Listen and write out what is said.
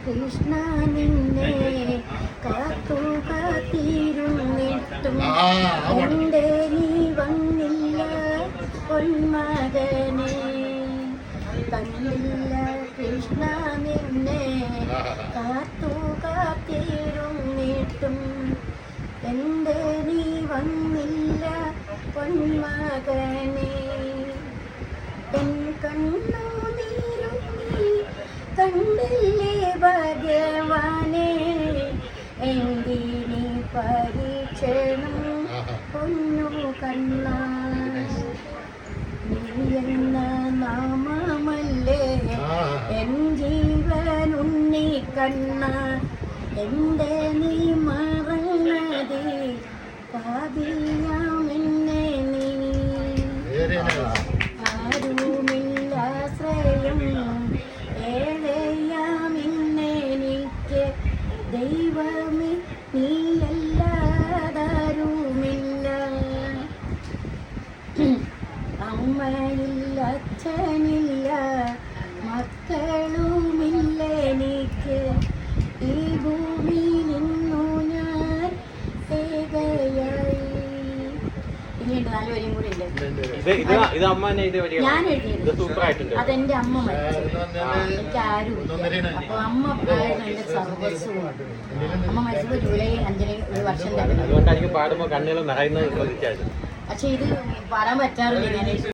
കൃഷ്ണ നിന്നെ കാത്തു കാത്തിരുന്നിട്ടും എന്റെ നീ വന്നില്ല പൊന്മകനെ. കണ്ടില്ല കൃഷ്ണ നിന്നെ കാത്തു കാത്തിരുന്നിട്ടും എന്റെ നീ വന്നില്ല പൊന്മകനെ. എൻ കണ്ണു നീരുങ്ങി കണ്ടില്ലേ ഭഗവാനെ, എന്തിനി പരീക്ഷണം പൊന്നു കണ്ണ. നീ എന്ന നാമമല്ലേ എൻ ജീവനുണ്ണി കണ്ണ, എന്റെ നീ മറന്നതേ പാപിയാമെന്നെ നീ. ആരുമില്ലാശ്രയം ഏഴയാമെന്നെനിക്ക്, ദൈവമേ നീയല്ലാതാരുമില്ല. അമ്മയില്ല അച്ഛനില്ല മക്കളുമില്ല എനിക്ക്, ഈ ഭൂമി നിന്നു ഞാൻ ഏകയായി. പിന്നീട് 4 വരിയും കൂടി ഉണ്ട്. ഞാൻ എഴുതിയത് അതെന്റെ അമ്മ മരിച്ചു, എനിക്ക് ആരും. അപ്പൊ അമ്മ ആയിരുന്നു എന്റെ സർവസ്വവും. അമ്മ മരിച്ചപ്പോൾ ജൂലൈ 5-ന് 1 വർഷം. പക്ഷെ ഇത് പാടാൻ പറ്റാറില്ല ഞാൻ.